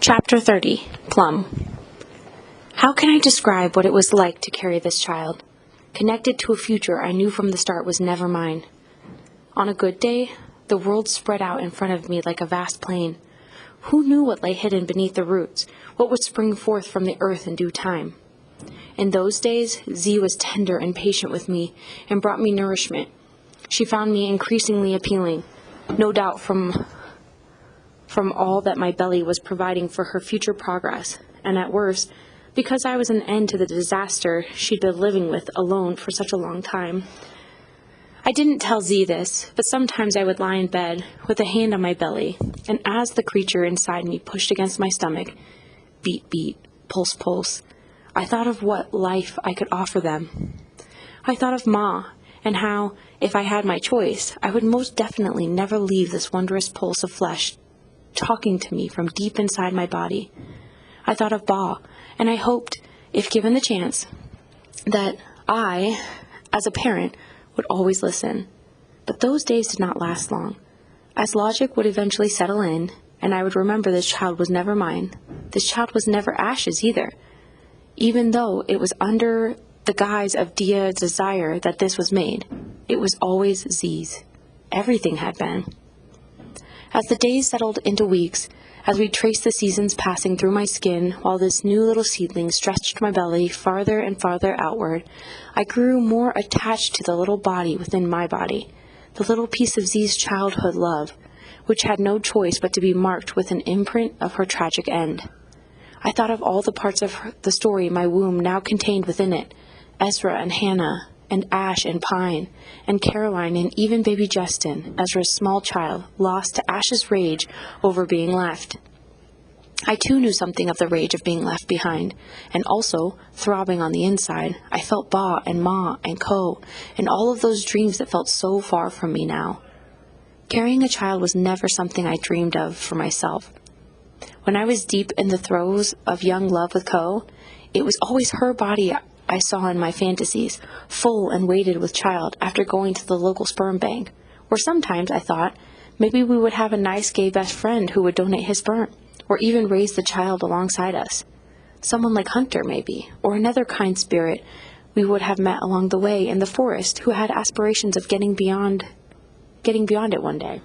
Chapter 30, Plum. How can I describe what it was like to carry this child, connected to a future I knew from the start was never mine? On a good day, the world spread out in front of me like a vast plain. Who knew what lay hidden beneath the roots, what would spring forth from the earth in due time? In those days, Z was tender and patient with me and brought me nourishment. She found me increasingly appealing, no doubt from all that my belly was providing for her future progress, and at worst, because I was an end to the disaster she'd been living with alone for such a long time. I didn't tell Z this, but sometimes I would lie in bed with a hand on my belly, and as the creature inside me pushed against my stomach, beat, beat, pulse, pulse, I thought of what life I could offer them. I thought of Ma, and how, if I had my choice, I would most definitely never leave this wondrous pulse of flesh talking to me from deep inside my body. I thought of Ba, and I hoped, if given the chance, that I, as a parent, would always listen. But those days did not last long. As logic would eventually settle in, and I would remember this child was never mine, this child was never Ash's either. Even though it was under the guise of Dia's desire that this was made, it was always Z's. Everything had been. As the days settled into weeks, as we traced the seasons passing through my skin while this new little seedling stretched my belly farther and farther outward, I grew more attached to the little body within my body, the little piece of Z's childhood love, which had no choice but to be marked with an imprint of her tragic end. I thought of all the parts of the story my womb now contained within it, Ezra and Hannah, and Ash and Pine, and Caroline, and even baby Justin, Ezra's small child, lost to Ash's rage over being left. I too knew something of the rage of being left behind, and also, throbbing on the inside, I felt Ba and Ma and Ko, and all of those dreams that felt so far from me now. Carrying a child was never something I dreamed of for myself. When I was deep in the throes of young love with Ko, it was always her body I saw in my fantasies, full and weighted with child after going to the local sperm bank. Or sometimes I thought, maybe we would have a nice gay best friend who would donate his sperm, or even raise the child alongside us. Someone like Hunter, maybe, or another kind spirit we would have met along the way in the forest who had aspirations of getting beyond it one day.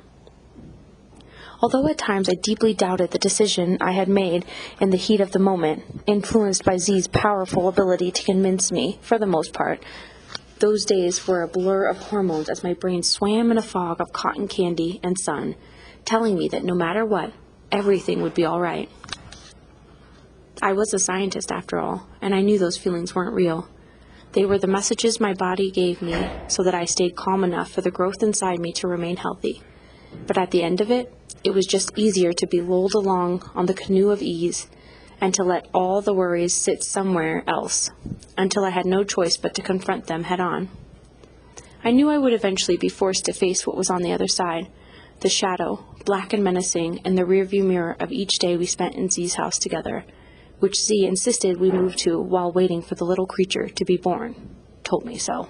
Although at times I deeply doubted the decision I had made in the heat of the moment, influenced by Z's powerful ability to convince me, for the most part, those days were a blur of hormones as my brain swam in a fog of cotton candy and sun, telling me that no matter what, everything would be all right. I was a scientist after all, and I knew those feelings weren't real. They were the messages my body gave me so that I stayed calm enough for the growth inside me to remain healthy. But at the end of it, it was just easier to be lulled along on the canoe of ease and to let all the worries sit somewhere else until I had no choice but to confront them head on. I knew I would eventually be forced to face what was on the other side, the shadow, black and menacing, in the rearview mirror of each day we spent in Z's house together, which Z insisted we move to while waiting for the little creature to be born, told me so.